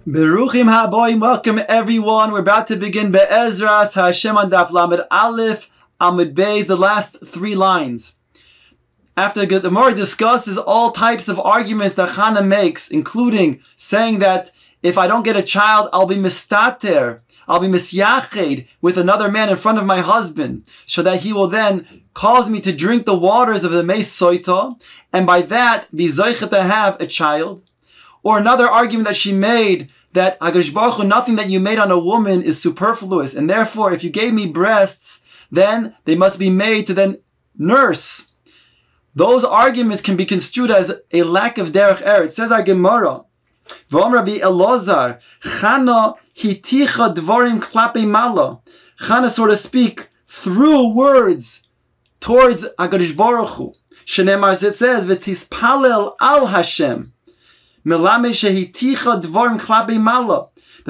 Beruchim haboim, welcome everyone. We're about to begin Be'ezras Hashem on Daf Lamed Aleph Amud Beis, the last three lines. After the Gemara discusses all types of arguments that Chana makes, including saying that if I don't get a child, I'll be mistater, I'll be misyached with another man in front of my husband, so that he will then cause me to drink the waters of the Meis Soita, and by that be zoichet to have a child. Or another argument that she made, that HaKadosh Baruch Hu, nothing that you made on a woman is superfluous, and therefore if you gave me breasts, then they must be made to then nurse. Those arguments can be construed as a lack of derech eretz. Says our Gemara, V'om Rabbi Elazar, Chana hiticha dvarim klape mala. Chana, so to speak, threw words towards HaKadosh Baruch Hu. Shenemar, as it says, V'tispalel al Hashem. The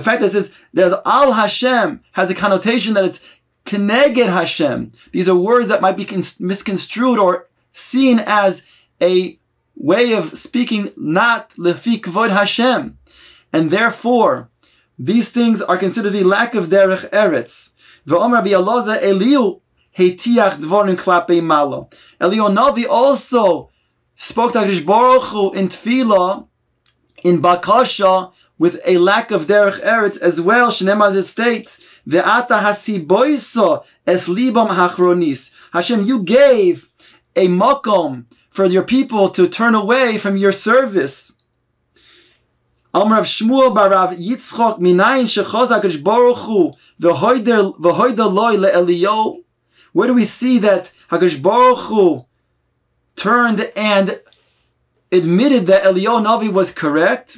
fact that it says there's Al Hashem has a connotation that it's Keneged Hashem. These are words that might be misconstrued or seen as a way of speaking not Lefi Kvod Hashem. And therefore, these things are considered a lack of Derech Eretz. V'omar Rabbi Elazar Eliu Heitiach Dvorim Klape Malo. Eliyahu Navi also spoke to HaKadosh Baruch Hu in Tefillah, in Bakasha, with a lack of derech eretz as well. Shneimar, as it states, Ve'ata hasiboisa es libam hachronis. Hashem, you gave a makom for your people to turn away from your service. Amar Rav Shmuel bar Rav Yitzchok minayin shechaz HaKadosh Baruch Hu v'hoida loy leEliyahu. Where do we see that HaKadosh Baruch Hu turned and admitted that Eliyahu Navi was correct?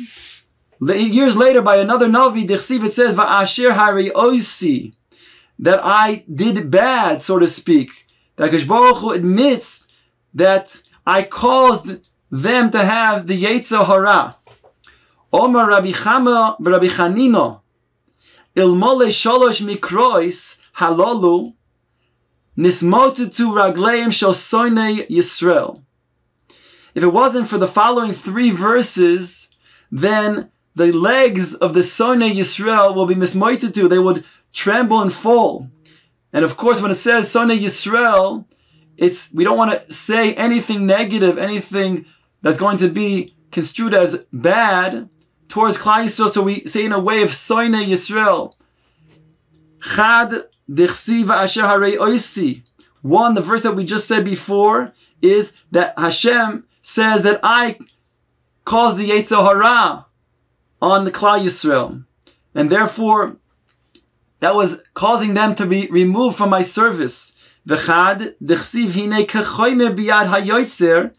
Years later, by another Navi, Dichsiv, it says, Va'asher hari oisi, that I did bad, so to speak. That HaKadosh Baruch Hu admits that I caused them to have the Yetzer Hara. Omar Rabbi Chama Rabbi Chanino, Ilmole Shalosh Mikrois Halolu, Nismotetu Ragleim Shel Soinei Yisrael. If it wasn't for the following three verses, then the legs of the Sonei Yisrael will be mismoitetu. They would tremble and fall. And of course, when it says Sonei Yisrael, we don't want to say anything negative, anything that's going to be construed as bad towards Klal Yisrael. So we say in a way of Sonei Yisrael. Chad dichsi v'asher harei oisi. One, the verse that we just said before, is that Hashem says that I caused the Yetzer Hara on the Klal Yisrael, and therefore that was causing them to be removed from my service. V'chad dechsiv hine kechoyme biyad hayotzer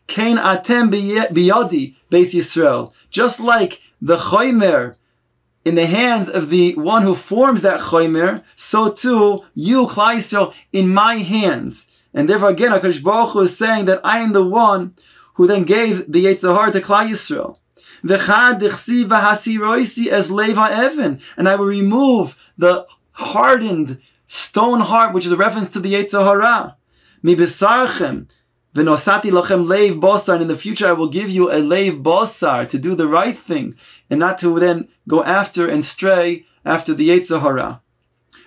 kein atem biyadi beis Yisrael. Just like the choymer in the hands of the one who forms that choymer, so too you, Klal Yisrael, in my hands. And therefore, again, HaKadosh Baruch Hu is saying that I am the one who then gave the Yetzer Hara to Klal Yisrael. V'chad dichsi v'hasiroisi es lev ha'even, and I will remove the hardened stone heart, which is a reference to the Yetzer Hara. Mi besarchem v'nosati lachem leiv basar, and in the future I will give you a leiv basar to do the right thing, and not to then go after and stray after the Yetzer Hara.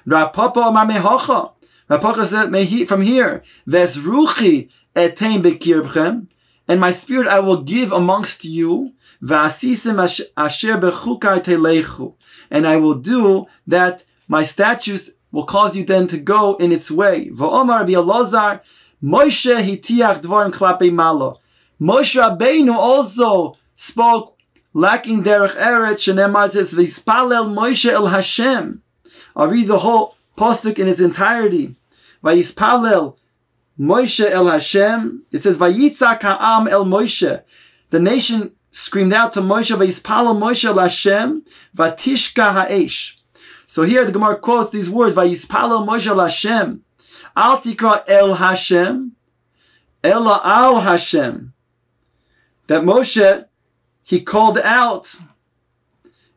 Rapapa mamehacha. Rapapa said from here, Ves ruchi etein bekirbchem, and my spirit I will give amongst you, V'asisem asher bechukai telechu, and I will do that my statutes will cause you then to go in its way. V'omar Rabbi Elazar, Moshe hitiach dvarim klape malo. Moshe Rabbeinu also spoke lacking derech eretz. Shenemar says, V'yispalel Moshe el Hashem. I'll read the whole pasuk in its entirety. Vayispalel Moshe el Hashem. It says, Vayitzak ha'am el Moshe. The nation screamed out to Moshe, Vayispalel Moshe el Hashem, Vatishka ha'esh. So here the Gemara quotes these words, Vayispalel Moshe el Hashem, Al tikra el Hashem, Ela al Hashem. That Moshe, he called out,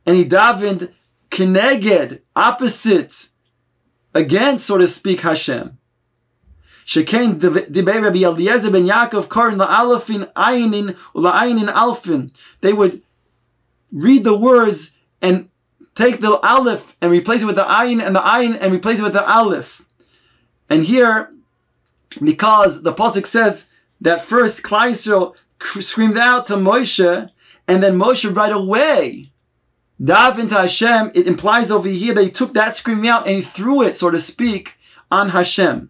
and he davened keneged, opposite, against, so to speak, Hashem. Shekain dibei Rabbi Eliezer ben Yaakov Karin la'alafin ayinin ula'ayinin alfin. They would read the words and take the aleph and replace it with the ayin, and the ayin and replace it with the aleph. And here, because the pasuk says that first Klal Yisrael screamed out to Moshe, and then Moshe right away davened into Hashem, it implies over here that he took that screaming out and he threw it, so to speak, on Hashem.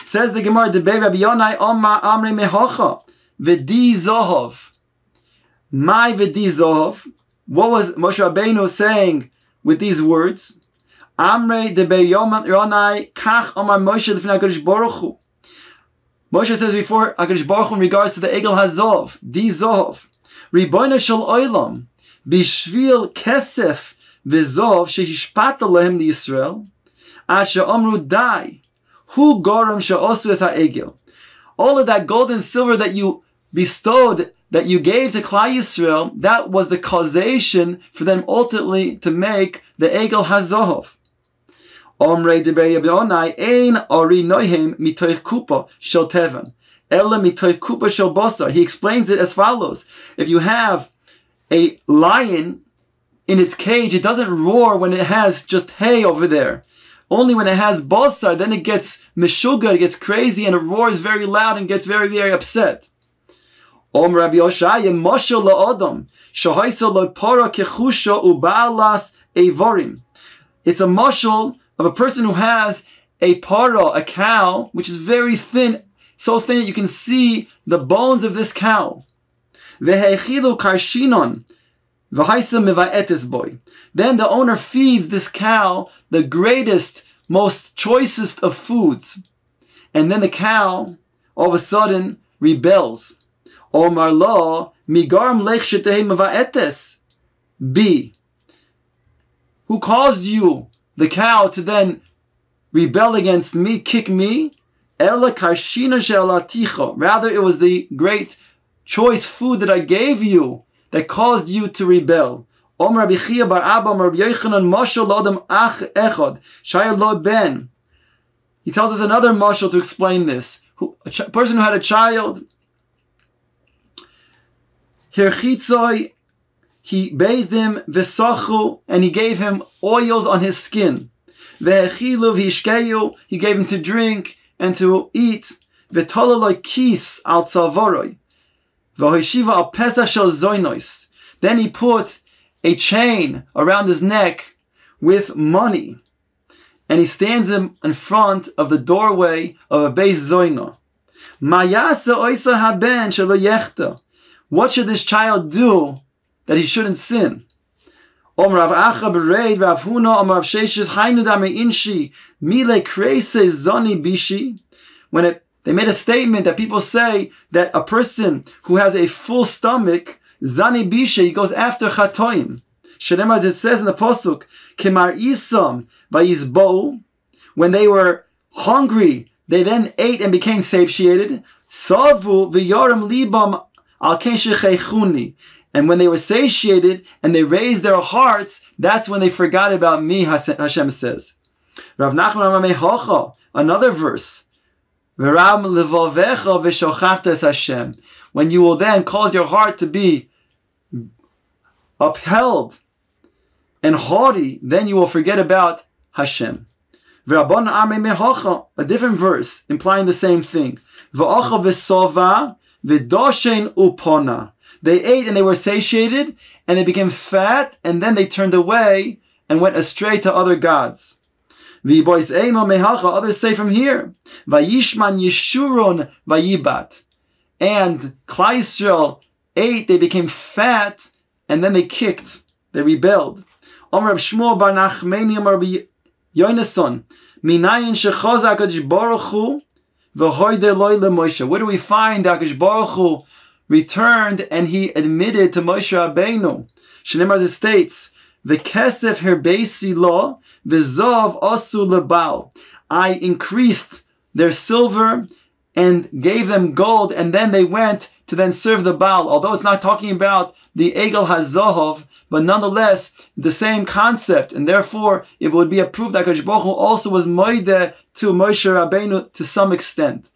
Says the Gemara, Debei Rabbi Yonai Omma Amrei Mehocha V'di Zohov. My V'di Zohov. What was Moshe Rabbeinu saying with these words? Amrei Debei Yonai Kach Omar Moshe L'fnei HaKadosh Baruch Hu. Moshe says before HaKadosh Baruch Hu in regards to the Egel Hazov, Di Zohov. Ribono Shel Olam Bishvil Kesef V'Zov Shehishpata Lehem Yisrael Asher Omru Dai. Hu Goram She'osu Es HaEgel. All of that gold and silver that you bestowed, that you gave to Klal Yisrael, that was the causation for them ultimately to make the Egel HaZohov. Omrei Deber Yabionai Ein Ori Nohem Mitoich Kupa Shel Tevan Ela Mitoich Kupa Shel Bosar. He explains it as follows. If you have a lion in its cage, it doesn't roar when it has just hay over there. Only when it has bosar, then it gets meshuga, it gets crazy, and it roars very loud and gets very, very upset. Om Rabbi Yoshaya Moshe la'odom shahaisa lo'para kechusha u'ba'alas evorim. It's a mashal of a person who has a para, a cow, which is very thin, so thin that you can see the bones of this cow. Vehechilu karshinon. Then the owner feeds this cow the greatest, most choicest of foods. And then the cow, all of a sudden, rebels. Omar lo, migaram lech mavaetes. B. Who caused you, the cow, to then rebel against me, kick me? Ela karshina she'alaticha. Rather, it was the great choice food that I gave you that caused you to rebel. Om Rabbi Chia bar Abba, Om Rabbi Yochanan, Mashal Lodam Ach Echad, Shaya Lo Ben. He tells us another mashal to explain this. A person who had a child, Hirchitzoi, he bathed him, Vesachu, and he gave him oils on his skin. Vehechilu v'hishkeyu, he gave him to drink and to eat. V'tolaloi kis al tzalvoroi. Then he put a chain around his neck with money, and he stands in front of the doorway of a Beis Zoyno. What should this child do that he shouldn't sin? When they made a statement that people say that a person who has a full stomach, Zani Bisha, he goes after Chatoim. Shenema, as it says in the Pasuk, Kemar Isam Vayizbo, when they were hungry, they then ate and became satiated. Savu V'yoram Libam Al Ken Shecheichuni. And when they were satiated and they raised their hearts, that's when they forgot about me, Hashem says. Rav Nachman Amar Mehocha, another verse. When you will then cause your heart to be upheld and haughty, then you will forget about Hashem. A different verse implying the same thing. They ate and they were satiated and they became fat, and then they turned away and went astray to other gods. Others say from here, Vayishman Yeshurun Vayibat. And Klal Yisrael ate, they became fat, and then they kicked, they rebelled. Amar Reb Shmuel bar Nachmani Amar Rabbi Yonason, Minayin shechaza HaKadosh Baruch Hu v'hoide loy leMoshe. Where do we find that HaKadosh Baruch Hu returned and he admitted to Moshe Rabbeinu? Shneimar, as it states, V'kesef herbeisi lo v'zov asu lebal. I increased their silver and gave them gold, and then they went to then serve the Baal. Although it's not talking about the Egel HaZohov, but nonetheless, the same concept, and therefore it would be a proof that HaKadosh Baruch Hu also was moideh to Moshe Rabbeinu to some extent.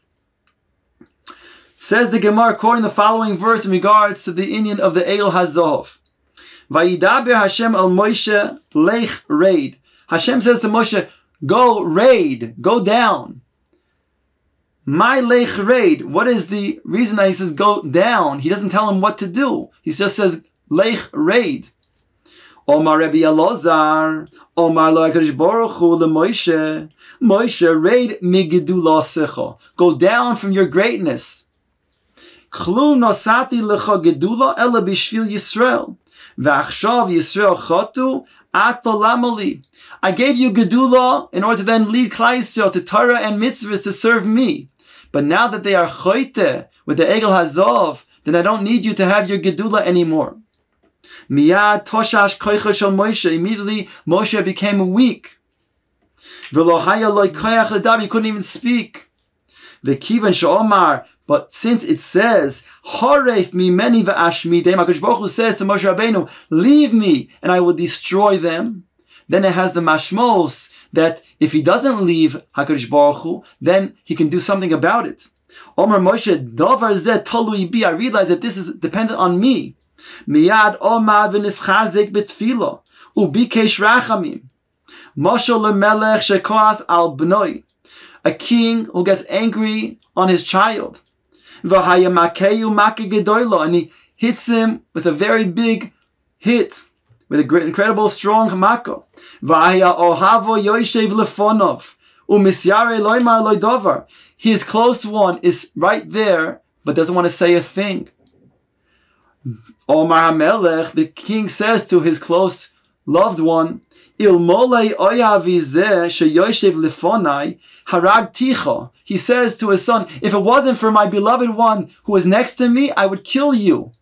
Says the Gemara, quoting the following verse in regards to the inyan of the Egel HaZohov. Vayidaber Hashem al Moshe lech raid. Hashem says to Moshe, go raid, go down. My lech raid. What is the reason that he says go down? He doesn't tell him what to do. He just says lech raid. Omar Rabbi Elazar, Omar lo HaKadosh Baruch Hu leMoshe, Moshe raid migedula secha. Go down from your greatness. Klu nosati lecha gedula ela bishvil Yisrael. V'achshav Yisrael chatu ato lamali. I gave you gedula in order to then lead Klal Yisrael to Torah and mitzvahs to serve me. But now that they are choite with the Egel Hazov, then I don't need you to have your gedula anymore. Miyad toshash koicha shel Moshe. Immediately Moshe became weak. V'lo haya lo koyach ledaber. He couldn't even speak. V'kivan she'omar. But since it says, Haref mimeni v'ashmidem, HaKadosh Baruch Hu says to Moshe Rabbeinu, leave me and I will destroy them. Then it has the mashmos that if he doesn't leave HaKadosh Baruch Hu, then he can do something about it. Omar Moshe, davar zeh talui bi. I realize that this is dependent on me. Miyad omar v'nischazik b'tfilo ubikesh rachamim. Moshe lemelech shekoas al bnoi. A king who gets angry on his child. And he hits him with a very big hit, with an incredible strong mako. His close one is right there, but doesn't want to say a thing. Omar HaMelech, the king says to his close loved one, he says to his son, if it wasn't for my beloved one who was next to me, I would kill you.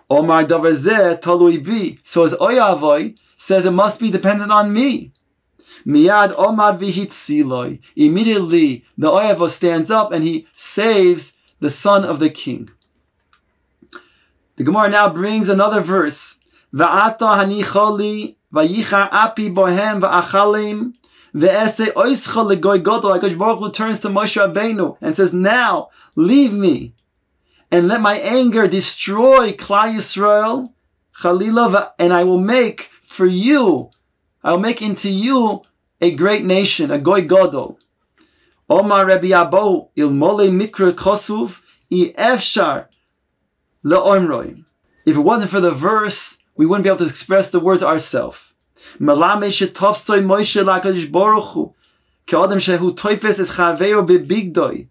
Omar Davar talui bi. So his oyavoy says it must be dependent on me. Miyad Omar v'hitziloi. Immediately the oyavo stands up and he saves the son of the king. The Gemara now brings another verse. Va'ata hanicholi Vayichar api bohem va'achalim ve'ese oischa legoy godol. HaKadosh Baruch Hu turns to Moshe Rabbeinu and says, now leave me and let my anger destroy Klal Yisrael, Chalila, and I will make for you, I will make into you a great nation, a goy godol. Omar Rabbi Abo ilmole mikra kosuv I efshar le'omroi. If it wasn't for the verse, we wouldn't be able to express the words ourselves. Melame shetofsoi Moshe la'Kadosh Baruch Hu ke'adam shehu toifes es chaveiro bebigdoi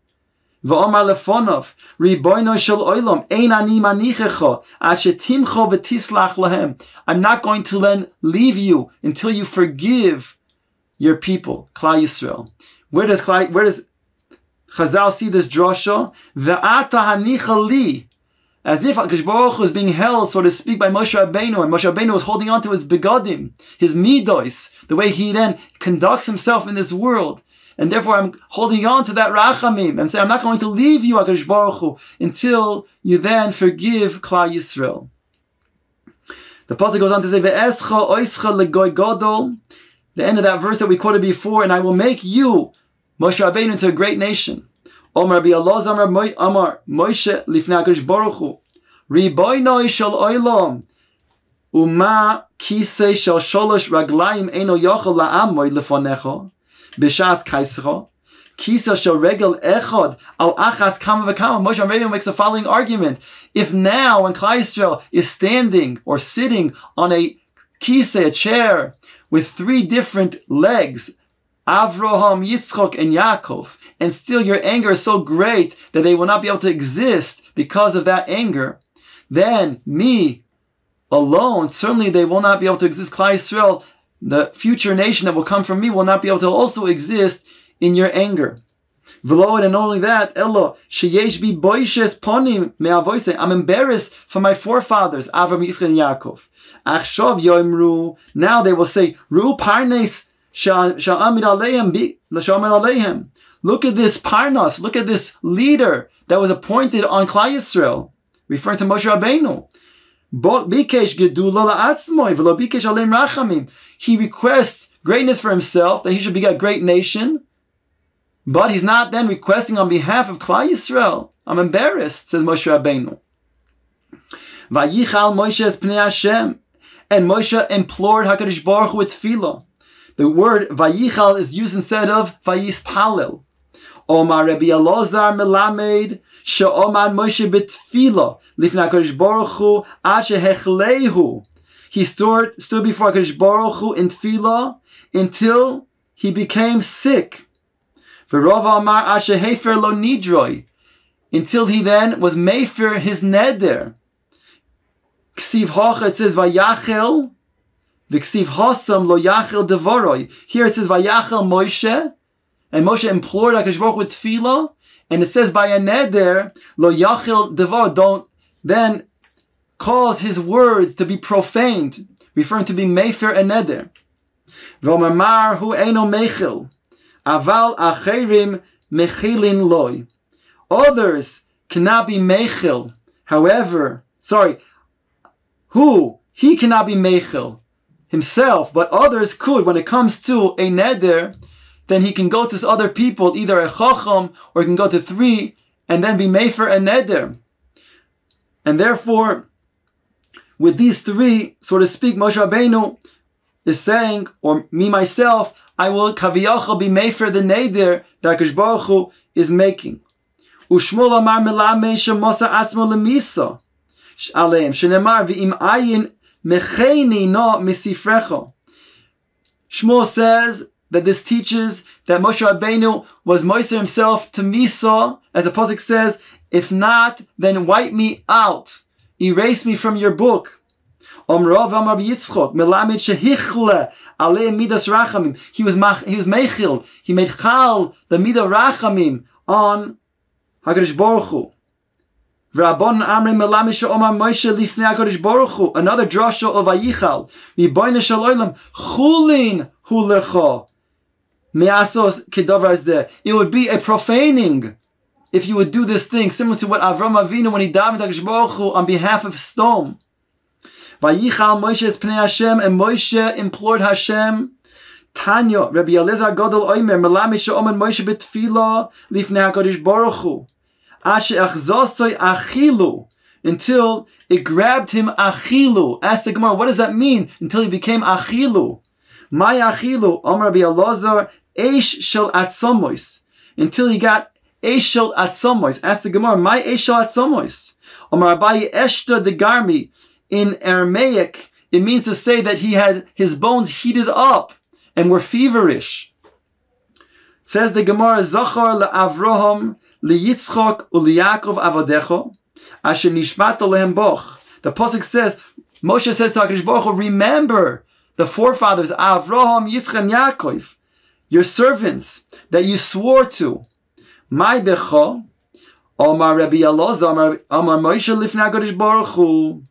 v'omar lefonov ribono shel olam ein ani manichecho asher timcho v'tislach lahem. I'm not going to then leave you until you forgive your people, Klal Yisrael. Where does Chazal see this drasha? Ve'ata hanicha li. As if HaKadosh Baruch Hu is being held, so to speak, by Moshe Rabbeinu, and Moshe Rabbeinu was holding on to his begadim, his midos, the way he then conducts himself in this world. And therefore I'm holding on to that rachamim, and say, I'm not going to leave you, HaKadosh Baruch Hu, until you then forgive Klal Yisrael. The pasuk goes on to say, Ve'escha oischa legoy godol, the end of that verse that we quoted before, and I will make you, Moshe Rabbeinu, into a great nation. Omar Rabbi Elazar Amar Moshe lifnei HaKadosh Baruch Hu Riboinoi shel olam Uma kisei shel sholosh raglayim eino yochel la'amoy lefonecho b'shas kaisro kisei shel regel echad al achas kama v'kama. Moshe Rabbeinu makes the following argument. If now when Klal Yisrael is standing or sitting on a kisei, a chair with three different legs, Avraham, Yitzchok, and Yaakov, and still your anger is so great that they will not be able to exist because of that anger, then me alone, certainly they will not be able to exist. Klal Yisrael, the future nation that will come from me, will not be able to also exist in your anger. V'lo, and not only that, Elo, sheyesh bi boishes ponim me'avoise. I'm embarrassed for my forefathers, Avraham, Yitzchak, and Yaakov. Achshav yoimru, now they will say, Ru parnes sha'amid alehem. Look at this parnas, look at this leader that was appointed on Klal Yisrael, referring to Moshe Rabbeinu. He requests greatness for himself, that he should be a great nation, but he's not then requesting on behalf of Klal Yisrael. I'm embarrassed, says Moshe Rabbeinu. Vayichal Moshe es pnei Hashem. And Moshe implored HaKadosh Baruch Hu with tefillah. The word vayichal is used instead of vayispalel. Omar Rabbi Elazar melamed she'omad Moshe betefillah lifnei HaKadosh Baruch Hu ad shehechleihu. He stood before HaKadosh Baruch Hu in tefillah until he became sick. V'rova Amar ad shehefer lo nidroi. Until he then was mefer his neder. Ksiv hocha, it says vayachel, v'ksiv hosam lo yachel devoroi. Here it says vayachel Moshe, and Moshe implored HaKadosh Baruch Hu with tefillah, and it says by a neder lo yachel devor, don't then cause his words to be profaned, referring to be mefer and neder. V'omar hu eino mechil, aval acherim mechilin loy. Others cannot be mechil. However, he cannot be mechil himself, but others could. When it comes to a neder, then he can go to other people, either a chacham or he can go to three, and then be mefer a neder. And therefore, with these three, so to speak, Moshe Rabbeinu is saying, or me myself, I will kaviyachal be mefer the neder that HaKadosh Baruch Hu is making. Ushmul amar melame shemosa atzmo lemisa. Shmuel says that this teaches that Moshe Rabbeinu was moiser himself to Misa, as the pasuk says, if not, then wipe me out, erase me from your book. He was mechil, he made chal the midah rachamim on HaKadosh Baruch Hu. Another drasha of Vayichal. It would be a profaning if you would do this thing, similar to what Avram Avinu when he davened HaKadosh Baruch Hu on behalf of stone. Vayichal Moshe es pnei Hashem, and Moshe implored Hashem. Tanya, Rabbi Elazar Gadol Omer, Melame she'omen Moshe betfilah lifnei HaKadosh Baruch Hu. Until it grabbed him achilu. Ask the Gemara, what does that mean? Until he became achilu. My achilu, Amar Rabbi Elazar, eish shel atzamois. Until he got eish shel atzamois. Ask the Gemara, my eish shel atzamois. Amar Abaye eshta de garmi. In Aramaic, it means to say that he had his bones heated up and were feverish. Says the Gemara, Zachar le'Avraham liYitzchok u'liYakov avadecho asher nishmat lehem boch. The pasuk says, Moshe says to HaKadosh Baruch Hu, remember the forefathers, Avraham, Yitzchak, and Yaakov, your servants that you swore to. My becho, Omar Rabbi Elazar, Omar Moshe lifnei HaKadosh Baruch Hu.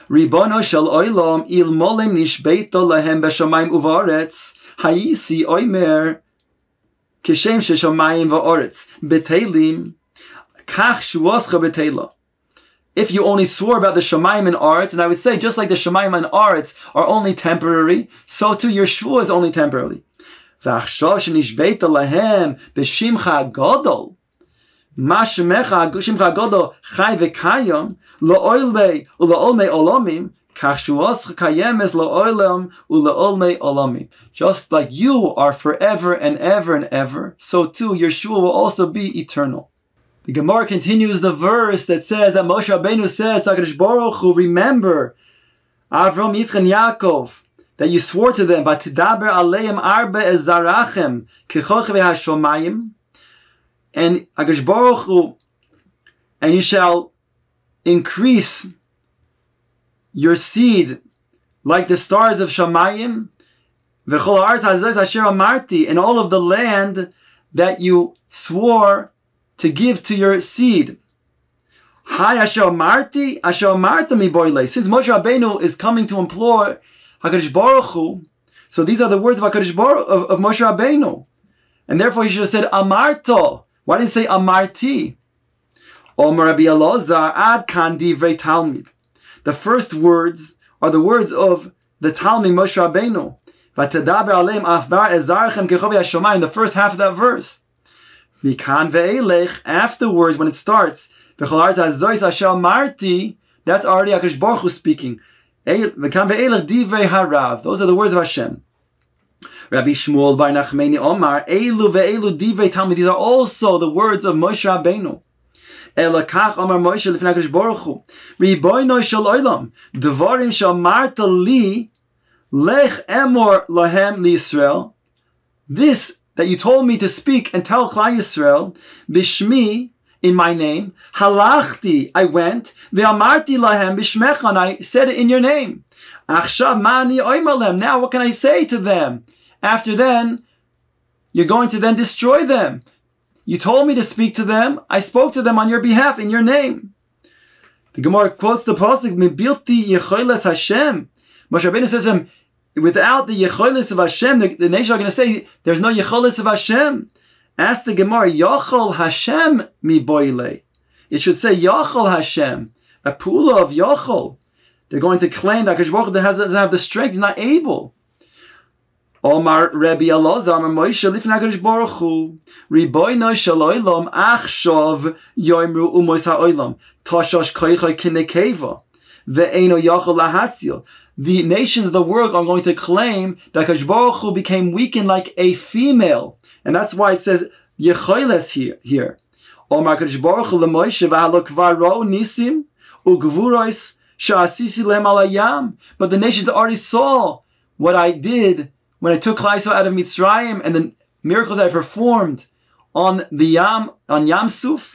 Ribono shel olam ilmole nishbeito lehem b'shamayim uvaretz hayisi oimer kishem sheshamayim va'oretz betelim kach shuoscha betela. If you only swore about the shamayim and aretz, and I would say just like the shamayim and aretz are only temporary, so too your shvua is only temporarily. V'achshav shenishbeito lehem b'shimcha gadol. Mashmecha Shimcha Gadol Chai v'Kayom La'olmei Ula'olmei Olamim Kachshuos Kayemes La'olam Ula'olmei Olamim. Just like you are forever and ever and ever, so too your Shua will also be eternal. The Gemara continues the verse that says that Moshe Rabbeinu says to HaKadosh Baruch Hu, remember Avram, Yitzchak, and Yaakov that you swore to them, V'tidaber aleim arba ezarachem Kechoch v'hashomayim. And HaKadosh Baruch Hu, and you shall increase your seed like the stars of Shamayim, v'chol haaretz hazos asher amarti, and all of the land that you swore to give to your seed. Hi asher amarti mi boile. Since Moshe Rabbeinu is coming to implore HaKadosh Baruch Hu, so these are the words of HaKadosh Baruch of Moshe Rabbeinu, and therefore he should have said amarto. Why did he say amarti? Omer Rabbi Elazar ad kan divrei Talmid. The first words are the words of the Talmid Moshe Rabbeinu. V'tadaber aleim afbar ezarchem kechovi hashomayim. The first half of that verse. Mikan ve'elech. Afterwards, when it starts, v'chol haaretz hazois asher amarti, that's already HaKadosh Baruch Hu speaking. Those are the words of Hashem. Rabbi Shmuel bar Nachmani Omar, Elu ve'elu divrei Talmid. These are also the words of Moshe Rabbeinu. Elakach Omar Moshe lifnei HaKadosh Baruch Hu, Ribono shel olam, Devarim she'amarta li, lech emor lahem liYisrael. This that you told me to speak and tell Klal Yisrael, bishmi, in my name, halachti, I went, ve'amarti lahem bishmecha, and I said it in your name. Achshav mani oimalem. Now what can I say to them? After then, you're going to then destroy them. You told me to speak to them. I spoke to them on your behalf in your name. The Gemara quotes the pasuk, "Mebilti yecholes Hashem." Moshe Rabbeinu says to him, without the yecholes of Hashem, the nation are going to say, there's no yecholes of Hashem. Ask the Gemara, Yachol Hashem mi boile. It should say Yachol Hashem, a pula of Yachol. They're going to claim that HaKadosh Baruch Hu doesn't have the strength, he's not able. Omar Rabbi Elazar, Omar Moshe lifnei HaKadosh Baruch Hu, Ribono shel olam, achshav yoimru umos ha'olam, tashash koichai kinekeva, ve'eno yachol lahatzil. The nations of the world are going to claim that HaKadosh Baruch Hu became weakened like a female. And that's why it says Yecholes here. Omar HaKadosh Baruch Hu leMoshe v'halo kvar ra'u nisim u'gvuros she'asisi lehem al hayam. But the nations already saw what I did when I took Klal Yisrael out of Mitzrayim and the miracles I performed on Yam Suf.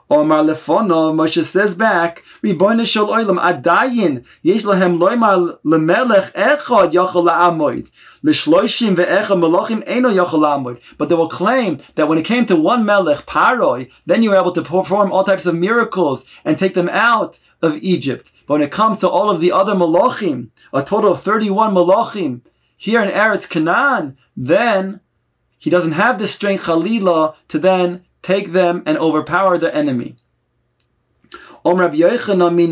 Omar lefono, Moshe says back, Ribono shel olam, adayin yesh lahem loymar lemelech echad yachol la'amoid, l'shloshim ve'echad melachim eino yachol la'amoid. But they will claim that when it came to one melech, Paroi, then you were able to perform all types of miracles and take them out of Egypt. But when it comes to all of the other malachim, a total of 31 malachim, here in Eretz Canaan, then he doesn't have the strength, Chalila, to then take them and overpower the enemy. From where do we find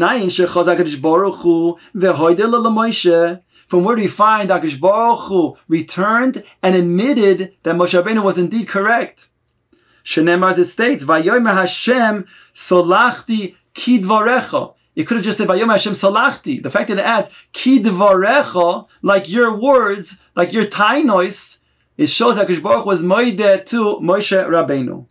that HaKadosh Baruch Hu returned and admitted that Moshe Rabbeinu was indeed correct? Shenemar, as it states, Vayomer Hashem solachti kidvarecha. It could have just said Vayomer Hashem salachti. The fact that it adds kidvarecha, like your words, like your tainois, it shows that HaKadosh Baruch Hu was moideh to Moshe Rabbeinu.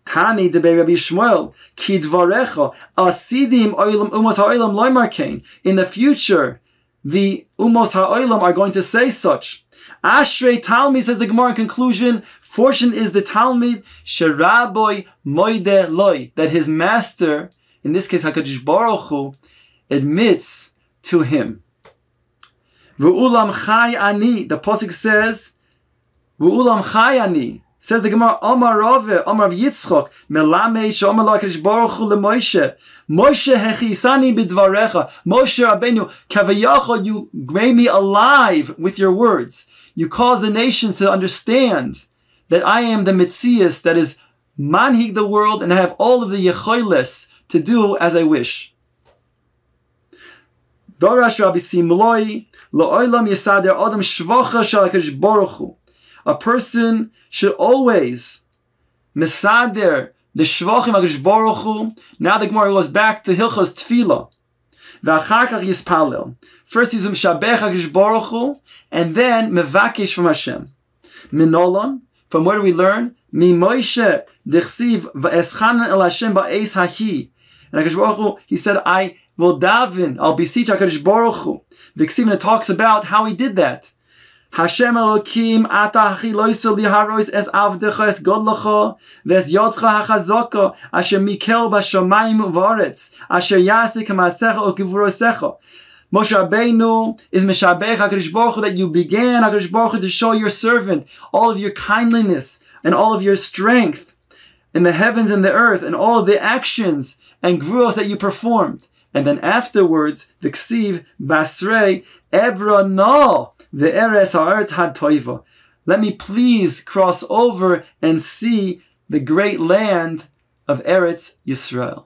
Tani de Rabbi Shmuel, kidvarecha asidim oilam umos ha'olam loymar kain. In the future, the umos ha'olam are going to say such. Ashrei Talmid, says the Gemara in conclusion, fortune is the Talmid sheraboy moide loy, that his master, in this case HaKadosh Baruch Hu, admits to him. V'ulam chai ani, the pasuk says, v'ulam chai ani. Says the Gemara, Omar Rav Yitzchok, Melame Shomar HaKadosh Baruch Hu leMoshe, Moshe hechisani b'dvarecha, Moshe Rabbeinu, kavayachol, you made me alive with your words. You cause the nations to understand that I am the Metzias that is manhig the world and I have all of the yecholes to do as I wish. Dorash Rabbi Simloi, Lo'olam Yesader Adam Shvacha Shel HaKadosh Baruch Hu. A person should always mesader the shvachim HaKadosh Baruch Hu. Now the Gemara goes back to Hilchos Tefillah. V'achar kach yispalel. First he's mishabech HaKadosh Baruch Hu, and then mevakesh from Hashem. Minolon. From where do we learn? Mi Moshe dechsiv v'eschanan el Hashem ba'eis hahi. And HaKadosh Baruch Hu, he said, I will daven, I'll beseech HaKadosh Baruch Hu. V'ksiv, and it talks about how he did that. Hashem Elokim ata hachiloiso liharois es avdecha es godlocha ves yodcha hachazaka asher mikel bashamayim uvaretz asher yasik hamasecha ukivurosecha. Moshe Rabbeinu is mishabech HaKadosh Baruch Hu that you began HaKadosh Baruch Hu to show your servant all of your kindliness and all of your strength in the heavens and the earth and all of the actions and gvuros that you performed. And then afterwards, v'ksiv basrei ebra no. The Eretz Haaretz had toiva. Let me please cross over and see the great land of Eretz Yisrael.